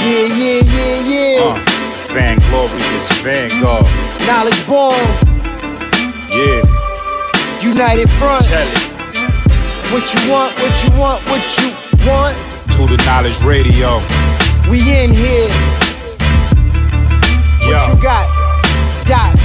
Yeah. Van Glorious, Vanguard. Knowledge born. Yeah. United Front. Tell it. What you want. To the Knowledge Radio. We in here. What you got? Dot.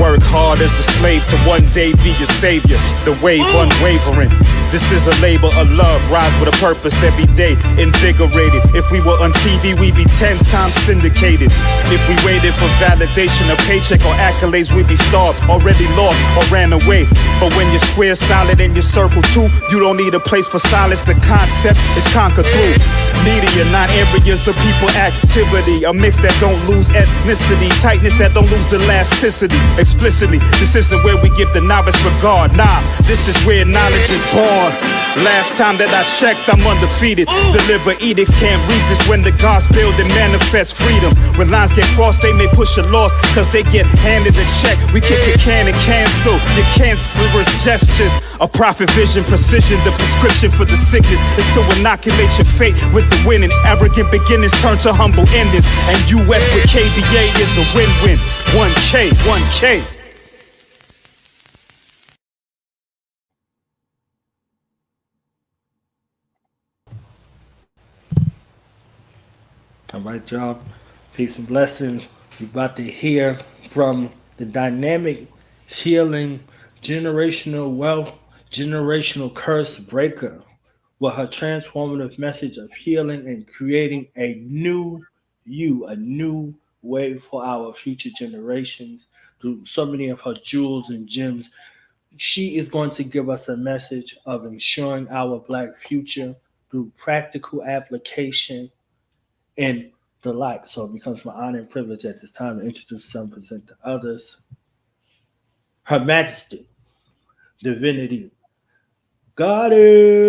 Work hard as a slave to one day be your savior. The wave unwavering. This is a labor of love. Rise with a purpose every day. Invigorated. If we were on TV, we'd be 10 times syndicated. If we waited for validation, a paycheck or accolades, we'd be starved, already lost or ran away. But when you're square solid and you circle too, you don't need a place for silence. The concept is conquered through media, not areas of people activity. A mix that don't lose ethnicity, tightness that don't lose elasticity. Explicitly, this isn't where we give the novice regard. Nah, this is where knowledge is born. Last time that I checked, I'm undefeated. Deliver edicts, can't resist when the gods build and manifest freedom. When lines get crossed, they may push a loss, cause they get handed a check. We kick a can and cancel your cancerous gestures. A prophet vision, precision, the prescription for the sickness is to inoculate your fate with the winning. Arrogant beginnings turn to humble endings. And US with KBA is a win-win. 1K. All right, y'all. Peace and blessings. We're about to hear from the dynamic, healing, generational wealth, generational curse breaker with her transformative message of healing and creating a new you, a new way for our future generations through so many of her jewels and gems. She is going to give us a message of ensuring our Black future through practical application and the like. So it becomes my honor and privilege at this time to introduce some, present to others. Her Majesty, Divinity, Goddis.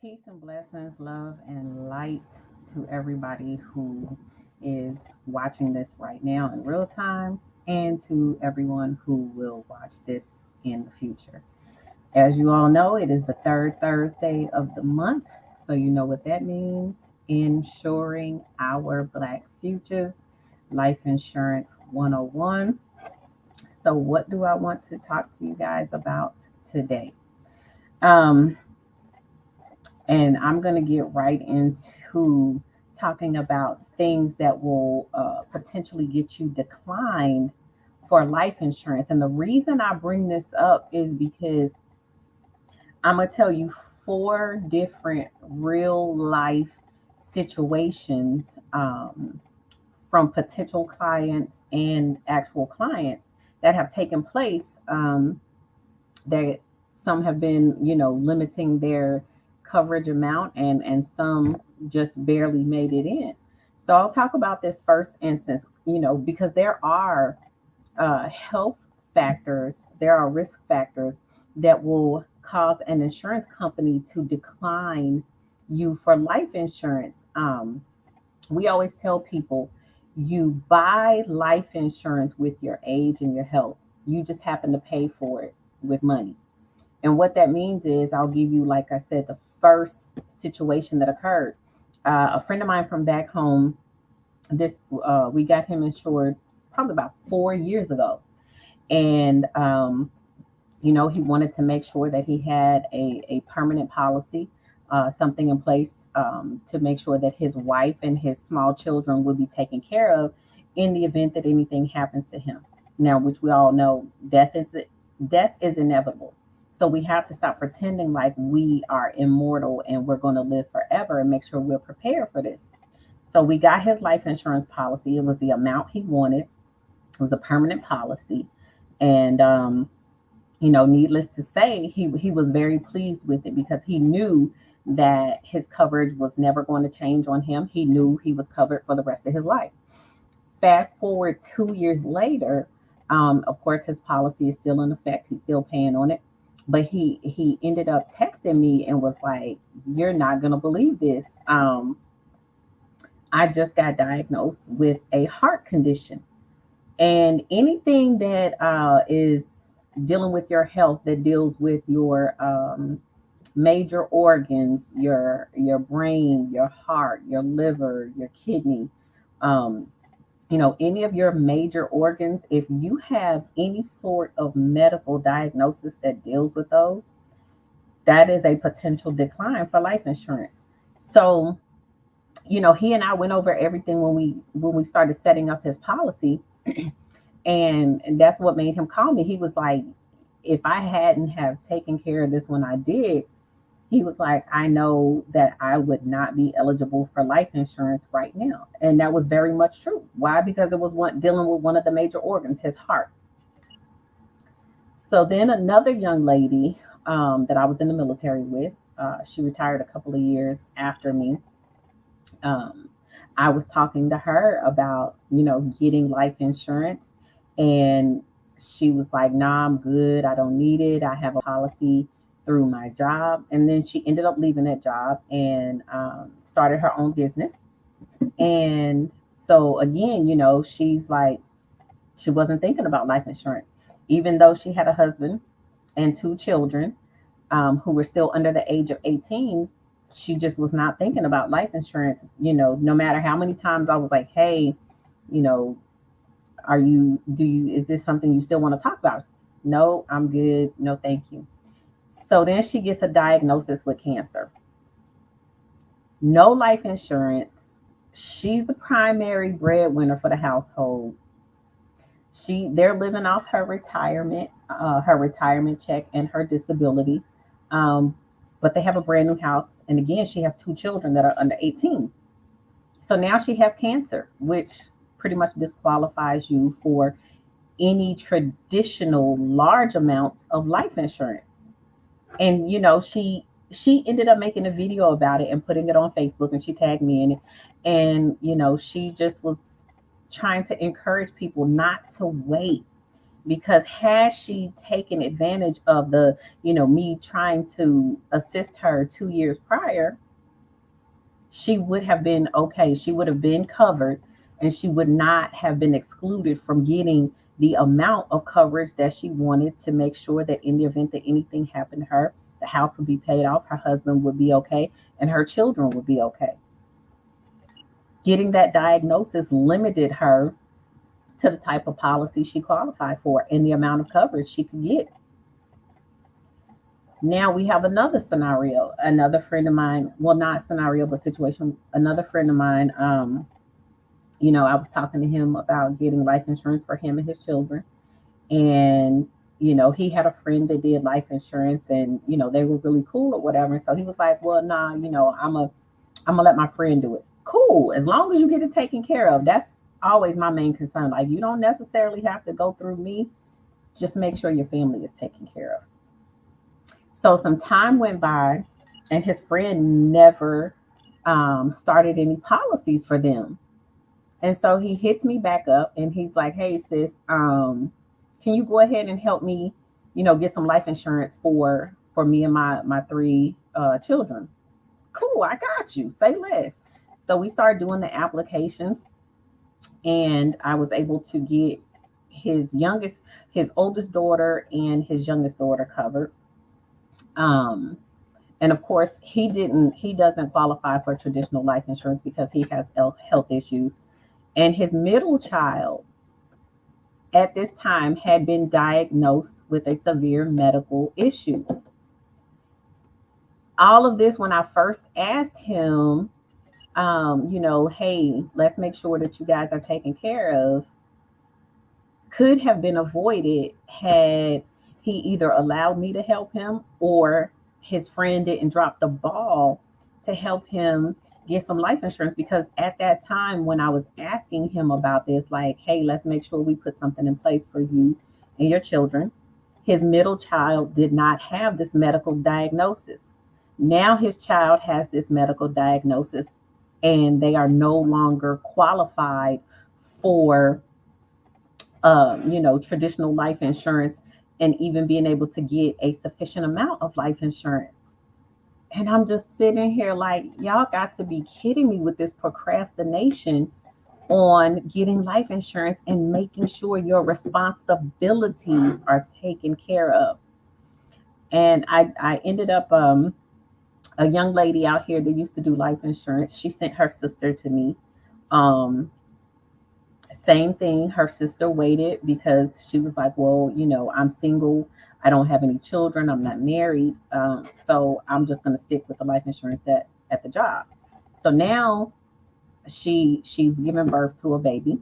Peace and blessings, love and light to everybody who is watching this right now in real time, and to everyone who will watch this in the future. As you all know, it is the third Thursday of the month, so you know what that means. Insuring our Black futures, Life Insurance 101. So what do I want to talk to you guys about today? And I'm going to get right into talking about things that will potentially get you declined for life insurance. And the reason I bring this up is because I'm going to tell you 4 different real life situations from potential clients and actual clients that have taken place, that some have been, limiting their coverage amount and some just barely made it in. So I'll talk about this first instance, because there are health factors, there are risk factors that will cause an insurance company to decline you for life insurance. We always tell people, you buy life insurance with your age and your health. You just happen to pay for it with money. And what that means is, I'll give you, like I said, the first situation that occurred. A friend of mine from back home, we got him insured probably about 4 years ago. And, he wanted to make sure that he had a permanent policy, something in place to make sure that his wife and his small children would be taken care of in the event that anything happens to him. Now, which we all know, death is inevitable. So we have to stop pretending like we are immortal and we're going to live forever, and make sure we're prepared for this. So we got his life insurance policy. It was the amount he wanted. It was a permanent policy. And, needless to say, he was very pleased with it, because he knew that his coverage was never going to change on him. He knew he was covered for the rest of his life. Fast forward 2 years later, of course, his policy is still in effect. He's still paying on it. But he ended up texting me and was like, "You're not going to believe this. I just got diagnosed with a heart condition." And anything that is dealing with your health, that deals with your major organs, your brain, your heart, your liver, your kidney, um, any of your major organs, if you have any sort of medical diagnosis that deals with those, that is a potential decline for life insurance. So, he and I went over everything when we started setting up his policy, and that's what made him call me. He was like, if I hadn't have taken care of this when I did, he was like, I know that I would not be eligible for life insurance right now. And that was very much true. Why? Because it was dealing with one of the major organs, his heart. So then another young lady that I was in the military with, she retired a couple of years after me. Um, I was talking to her about, getting life insurance. And she was like, nah, I'm good. I don't need it. I have a policy through my job. And then she ended up leaving that job and started her own business. And so again, she's like, she wasn't thinking about life insurance, even though she had a husband and two children who were still under the age of 18. She just was not thinking about life insurance. No matter how many times I was like, hey, you know, is this something you still want to talk about? No, I'm good. No, thank you. So then she gets a diagnosis with cancer. No life insurance. She's the primary breadwinner for the household. They're living off her retirement check and her disability. But they have a brand new house. And again, she has two children that are under 18. So now she has cancer, which pretty much disqualifies you for any traditional large amounts of life insurance. And she ended up making a video about it and putting it on Facebook, and she tagged me in it. And she just was trying to encourage people not to wait, because had she taken advantage of me trying to assist her 2 years prior, she would have been okay. She would have been covered, and she would not have been excluded from getting the amount of coverage that she wanted, to make sure that in the event that anything happened to her, the house would be paid off, her husband would be okay, and her children would be okay. Getting that diagnosis limited her to the type of policy she qualified for and the amount of coverage she could get. Now we have another scenario. Another friend of mine, well, not scenario, but situation. Another friend of mine, I was talking to him about getting life insurance for him and his children. And, he had a friend that did life insurance, and, they were really cool or whatever. And so he was like, well, nah, I'm gonna let my friend do it. Cool. As long as you get it taken care of. That's always my main concern. Like, you don't necessarily have to go through me. Just make sure your family is taken care of. So some time went by, and his friend never started any policies for them. And so he hits me back up, and he's like, hey, sis, can you go ahead and help me, get some life insurance for me and my three children? Cool, I got you. Say less. So we started doing the applications, and I was able to get his oldest daughter and his youngest daughter covered. And of course, he doesn't qualify for traditional life insurance because he has health issues. And his middle child at this time had been diagnosed with a severe medical issue. All of this, when I first asked him, hey, let's make sure that you guys are taken care of, could have been avoided had he either allowed me to help him, or his friend didn't drop the ball to help him get some life insurance. Because at that time, when I was asking him about this, like, hey, let's make sure we put something in place for you and your children, his middle child did not have this medical diagnosis. Now his child has this medical diagnosis, and they are no longer qualified for traditional life insurance, and even being able to get a sufficient amount of life insurance. And I'm just sitting here like, y'all got to be kidding me with this procrastination on getting life insurance and making sure your responsibilities are taken care of. And I ended up a young lady out here that used to do life insurance. She sent her sister to me. Um, Same thing. Her sister waited because she was like, well, I'm single. I don't have any children. I'm not married. So I'm just going to stick with the life insurance at the job. So now she's given birth to a baby,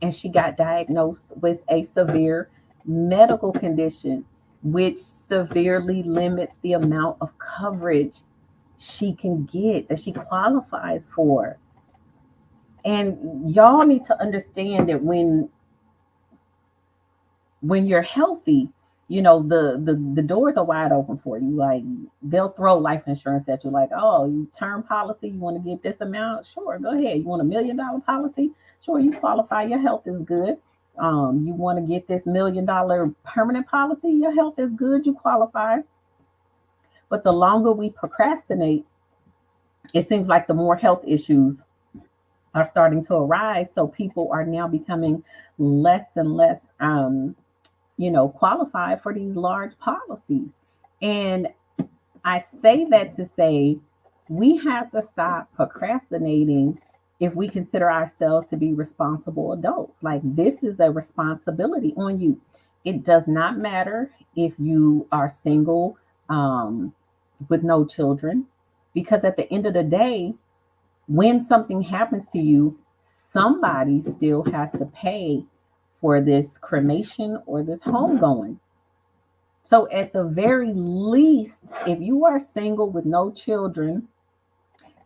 and she got diagnosed with a severe medical condition, which severely limits the amount of coverage she can get, that she qualifies for. And y'all need to understand that when you're healthy, the doors are wide open for you. Like, they'll throw life insurance at you, like, oh, you term policy, you want to get this amount, sure, go ahead. You want $1 million policy, sure, you qualify, your health is good. You want to get this $1 million permanent policy, your health is good, you qualify. But the longer we procrastinate, it seems like the more health issues are starting to arise. So people are now becoming less and less qualified for these large policies. And I say that to say we have to stop procrastinating if we consider ourselves to be responsible adults. Like, this is a responsibility on you. It does not matter if you are single, with no children, because at the end of the day, when something happens to you, somebody still has to pay for this cremation or this homegoing. So at the very least, if you are single with no children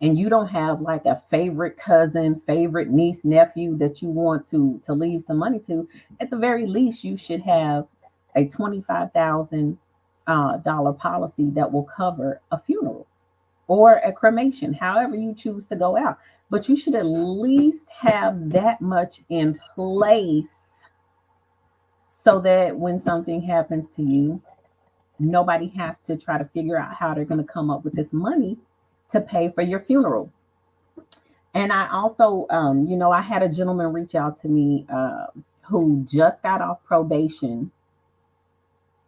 and you don't have like a favorite cousin, favorite niece, nephew that you want to leave some money to, at the very least, you should have a $25,000 policy that will cover a funeral or a cremation, however you choose to go out. But you should at least have that much in place so that when something happens to you, nobody has to try to figure out how they're going to come up with this money to pay for your funeral. And I also, I had a gentleman reach out to me who just got off probation.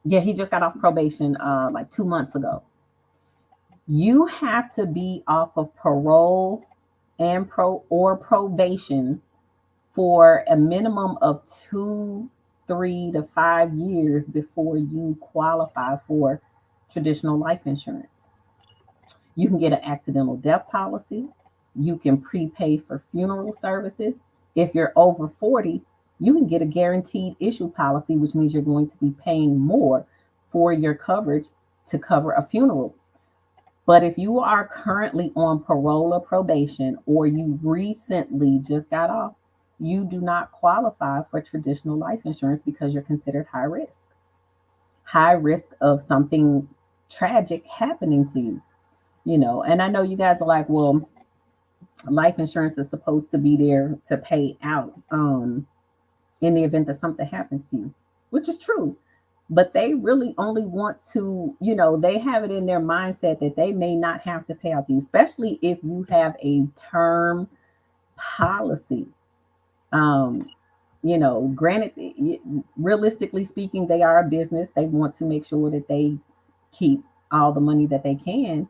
Yeah, he just got off probation like 2 months ago. You have to be off of parole and probation for a minimum of 2, 3 to 5 years before you qualify for traditional life insurance. You can get an accidental death policy. You can prepay for funeral services. If you're over 40, you can get a guaranteed issue policy, which means you're going to be paying more for your coverage to cover a funeral. But if you are currently on parole or probation, or you recently just got off, you do not qualify for traditional life insurance because you're considered high risk of something tragic happening to you. And I know you guys are like, well, life insurance is supposed to be there to pay out in the event that something happens to you, which is true. But they really only want to, they have it in their mindset that they may not have to pay out to you, especially if you have a term policy. Granted, realistically speaking, they are a business. They want to make sure that they keep all the money that they can.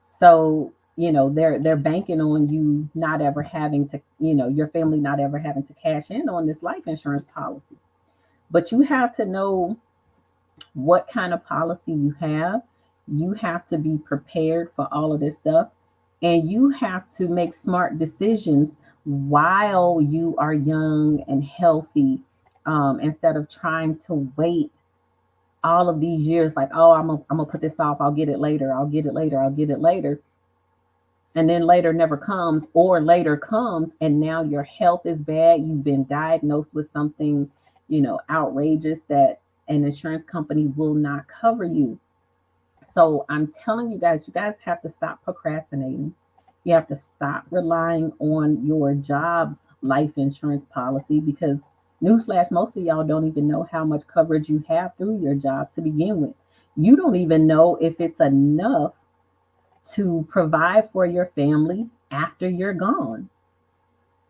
So, they're banking on you not ever having to, your family not ever having to cash in on this life insurance policy. But you have to know what kind of policy you have. You have to be prepared for all of this stuff. And you have to make smart decisions while you are young and healthy, instead of trying to wait all of these years like, oh, I'm gonna put this off. I'll get it later. I'll get it later. I'll get it later. And then later never comes, or later comes and now your health is bad. You've been diagnosed with something, outrageous that an insurance company will not cover you. So I'm telling you guys have to stop procrastinating. You have to stop relying on your job's life insurance policy, because newsflash, most of y'all don't even know how much coverage you have through your job to begin with. You don't even know if it's enough to provide for your family after you're gone.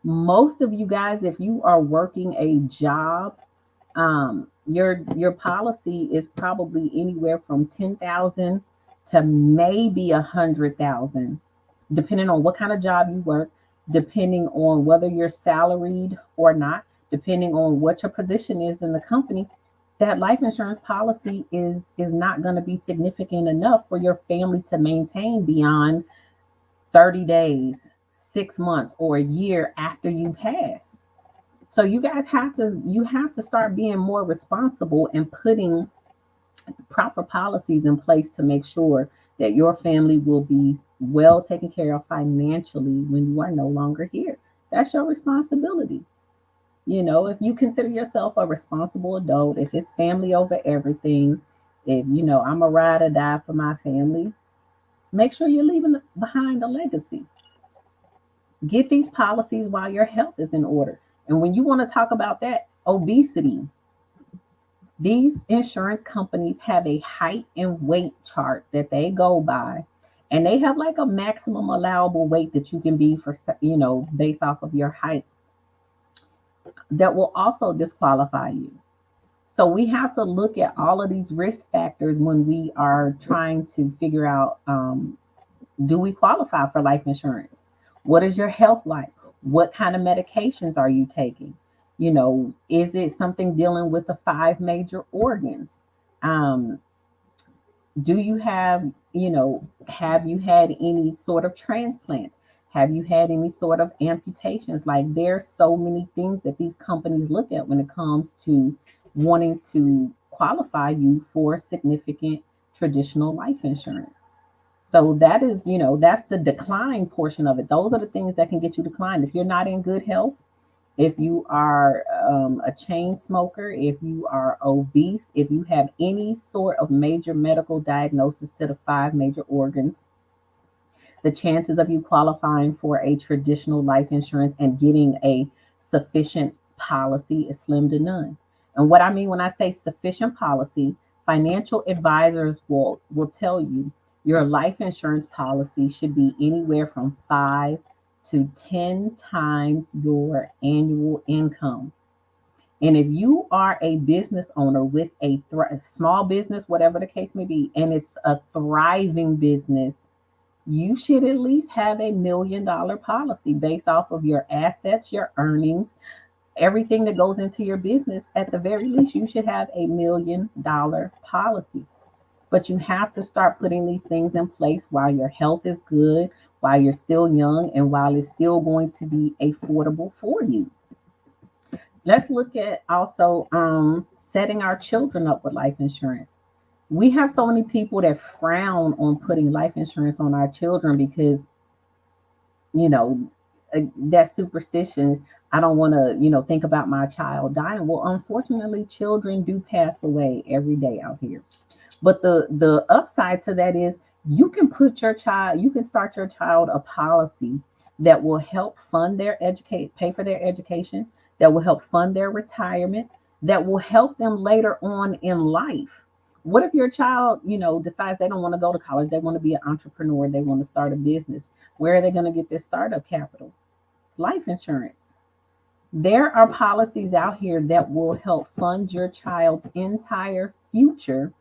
Most of you guys, if you are working a job, your policy is probably anywhere from $10,000 to maybe 100,000, depending on what kind of job you work, depending on whether you're salaried or not, depending on what your position is in the company. That life insurance policy is not going to be significant enough for your family to maintain beyond 30 days, 6 months, or a year after you pass. So you have to start being more responsible and putting proper policies in place to make sure that your family will be well taken care of financially when you are no longer here. That's your responsibility. If you consider yourself a responsible adult, if it's family over everything, if I'm a ride or die for my family, make sure you're leaving behind a legacy. Get these policies while your health is in order. And when you want to talk about that, obesity, these insurance companies have a height and weight chart that they go by. And they have like a maximum allowable weight that you can be for, based off of your height, that will also disqualify you. So we have to look at all of these risk factors when we are trying to figure out, do we qualify for life insurance? What is your health like? What kind of medications are you taking? Is it something dealing with the five major organs? Um, do you have you had any sort of transplants? Have you had any sort of amputations? Like, there's so many things that these companies look at when it comes to wanting to qualify you for significant traditional life insurance. So that's the decline portion of it. Those are the things that can get you declined. If you're not in good health, if you are a chain smoker, if you are obese, if you have any sort of major medical diagnosis to the five major organs, the chances of you qualifying for a traditional life insurance and getting a sufficient policy is slim to none. And what I mean when I say sufficient policy, financial advisors will tell you your life insurance policy should be anywhere from 5 to 10 times your annual income. And if you are a business owner with a small business, whatever the case may be, and it's a thriving business, you should at least have $1 million policy based off of your assets, your earnings, everything that goes into your business. At the very least, you should have $1 million policy. But you have to start putting these things in place while your health is good, while you're still young, and while it's still going to be affordable for you. Let's look at also setting our children up with life insurance. We have so many people that frown on putting life insurance on our children because, you know, that superstition. I don't want to, think about my child dying. Well, unfortunately, children do pass away every day out here. But the upside to that is you can start your child a policy that will help fund pay for their education, that will help fund their retirement, that will help them later on in life. What if your child, decides they don't want to go to college, they want to be an entrepreneur, they want to start a business? Where are they going to get this startup capital? Life insurance. There are policies out here that will help fund your child's entire future.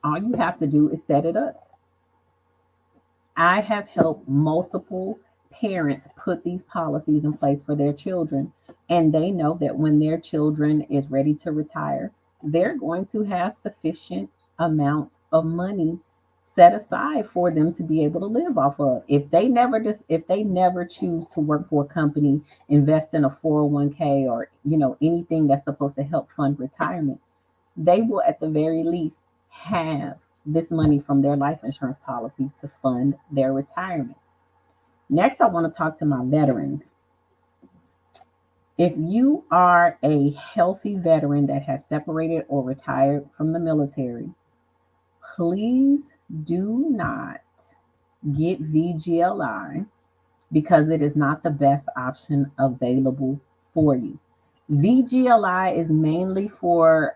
All you have to do is set it up. I have helped multiple parents put these policies in place for their children, and they know that when their children is ready to retire, they're going to have sufficient amounts of money set aside for them to be able to live off of. If they never choose to work for a company, invest in a 401k, or anything that's supposed to help fund retirement, they will at the very least have this money from their life insurance policies to fund their retirement. Next, I want to talk to my veterans. If you are a healthy veteran that has separated or retired from the military, please do not get VGLI because it is not the best option available for you. VGLI is mainly for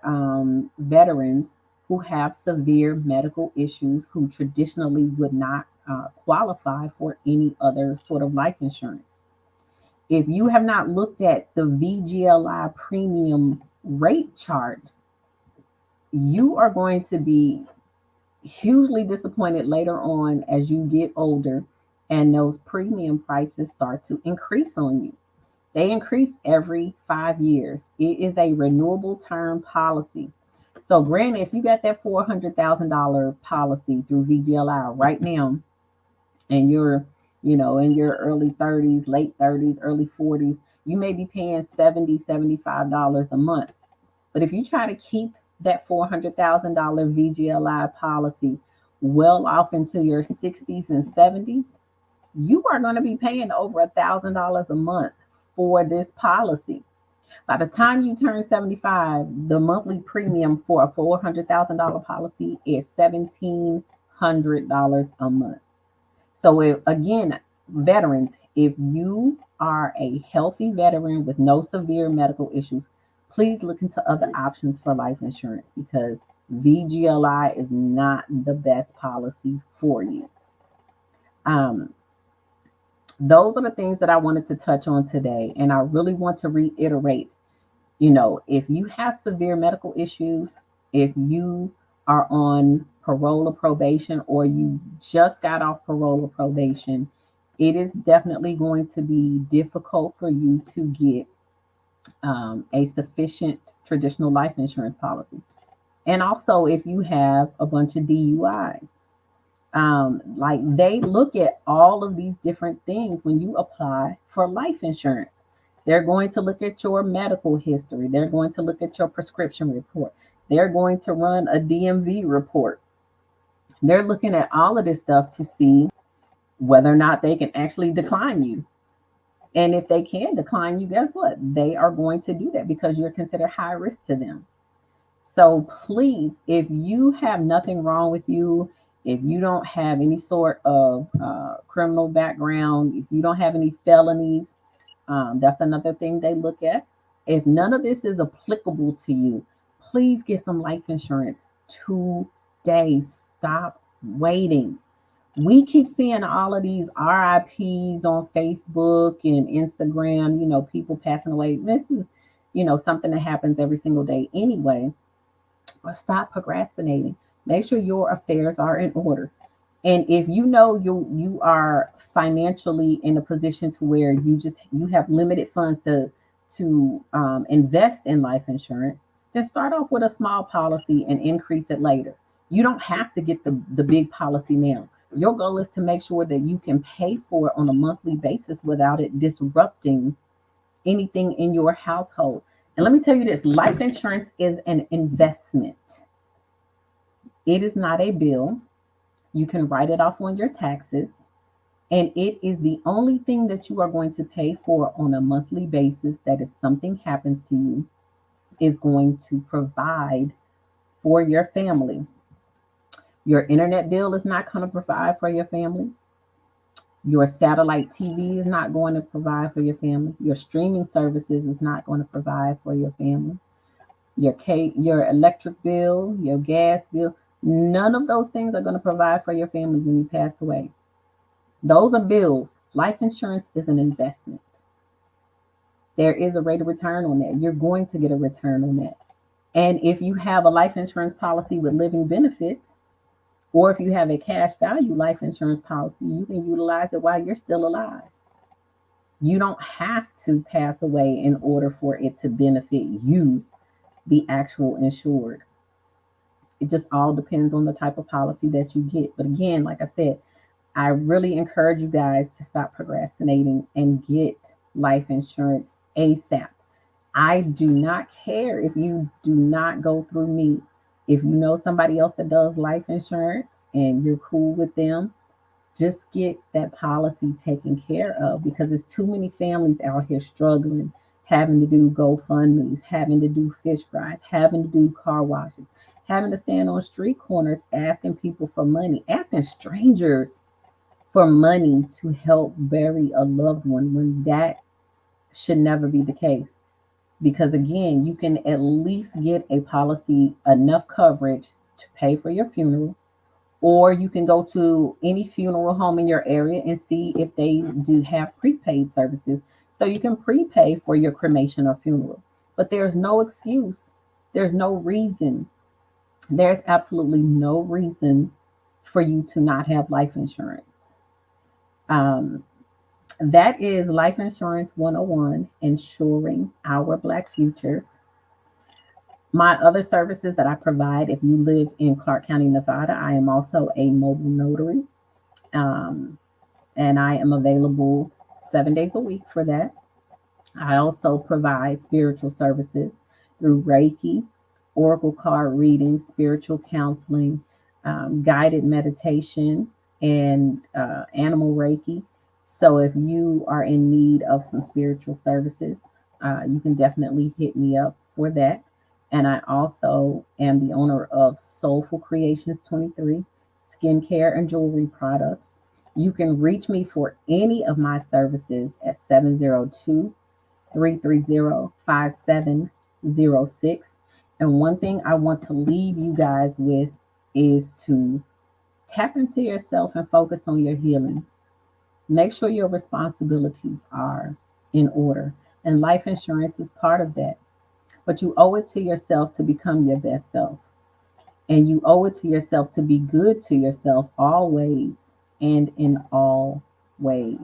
veterans who have severe medical issues who traditionally would not qualify for any other sort of life insurance. If you have not looked at the VGLI premium rate chart, you are going to be hugely disappointed later on as you get older and those premium prices start to increase on you. They increase every 5 years. It is a renewable term policy. So, granted, if you got that $400,000 policy through VGLI right now, and you're, in your early 30s, late 30s, early 40s, you may be paying $70, $75 a month. But if you try to keep that $400,000 VGLI policy well off into your 60s and 70s, you are going to be paying over $1,000 a month for this policy. By the time you turn 75, the monthly premium for a $400,000 policy is $1,700 a month. So, if, again, veterans, if you are a healthy veteran with no severe medical issues, please look into other options for life insurance because VGLI is not the best policy for you. Those are the things that I wanted to touch on today. And I really want to reiterate, if you have severe medical issues, if you are on parole or probation, or you just got off parole or probation, it is definitely going to be difficult for you to get a sufficient traditional life insurance policy. And also, if you have a bunch of DUIs, like they look at all of these different things when you apply for life insurance. They're going to look at your medical history. They're going to look at your prescription report. They're going to run a DMV report. They're looking at all of this stuff to see whether or not they can actually decline you. And if they can decline you, guess what? They are going to do that because you're considered high risk to them. So please, if you have nothing wrong with you, if you don't have any sort of criminal background, if you don't have any felonies, that's another thing they look at. If none of this is applicable to you, please get some life insurance today. Stop waiting. We keep seeing all of these RIPs on Facebook and Instagram, people passing away. This is, something that happens every single day anyway. But stop procrastinating. Make sure your affairs are in order. And if you are financially in a position to where you have limited funds to invest in life insurance, then start off with a small policy and increase it later. You don't have to get the big policy now. Your goal is to make sure that you can pay for it on a monthly basis without it disrupting anything in your household. And let me tell you this, life insurance is an investment. It is not a bill. You can write it off on your taxes. And it is the only thing that you are going to pay for on a monthly basis that if something happens to you is going to provide for your family. Your internet bill is not going to provide for your family. Your satellite TV is not going to provide for your family. Your streaming services is not going to provide for your family. Your electric bill, your gas bill, none of those things are going to provide for your family when you pass away. Those are bills. Life insurance is an investment. There is a rate of return on that. You're going to get a return on that. And if you have a life insurance policy with living benefits, or if you have a cash value life insurance policy, you can utilize it while you're still alive. You don't have to pass away in order for it to benefit you, the actual insured. It just all depends on the type of policy that you get. But again, like I said, I really encourage you guys to stop procrastinating and get life insurance ASAP. I do not care if you do not go through me. If you know somebody else that does life insurance and you're cool with them, just get that policy taken care of because there's too many families out here struggling, having to do GoFundMes, having to do fish fries, having to do car washes, having to stand on street corners asking people for money, asking strangers for money to help bury a loved one when that should never be the case. Because again, you can at least get a policy enough coverage to pay for your funeral, or you can go to any funeral home in your area and see if they do have prepaid services. So you can prepay for your cremation or funeral. But there's no excuse. There's no reason There's absolutely no reason for you to not have life insurance. That is Life Insurance 101, Insuring Our Black Futures. My other services that I provide, if you live in Clark County, Nevada, I am also a mobile notary. And I am available 7 days a week for that. I also provide spiritual services through Reiki, Oracle card reading, spiritual counseling, guided meditation, and animal Reiki. So if you are in need of some spiritual services, you can definitely hit me up for that. And I also am the owner of Soulful Creations 23, skincare and jewelry products. You can reach me for any of my services at 702-330-5706. And one thing I want to leave you guys with is to tap into yourself and focus on your healing. Make sure your responsibilities are in order. And life insurance is part of that. But you owe it to yourself to become your best self. And you owe it to yourself to be good to yourself always and in all ways.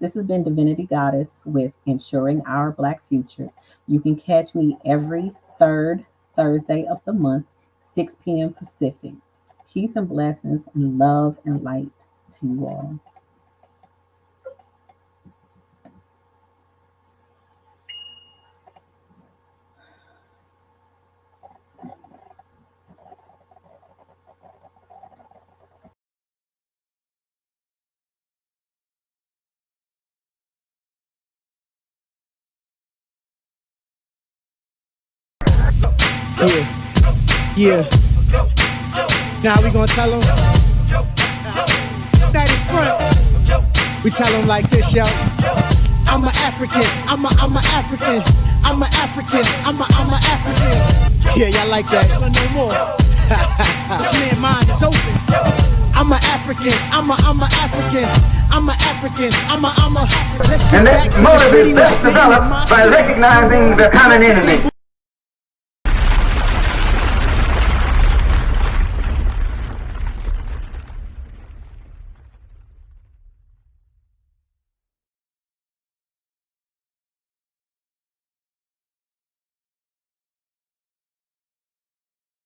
This has been Divinity Goddess with Insuring Our Black Future. You can catch me every third Thursday of the month, 6 p.m. Pacific. Peace and blessings and love and light to you all. Yeah. Now we gonna tell them that in front. We tell them like this, yo. I'm an African. I'm a African. I'm an African. I'm a African. Yeah, y'all like that? So no more. This man's mind is open. I'm an African. I'm a African. I'm an African. I'm a. Let's get And back that to motive the is best developed by recognizing the common enemy.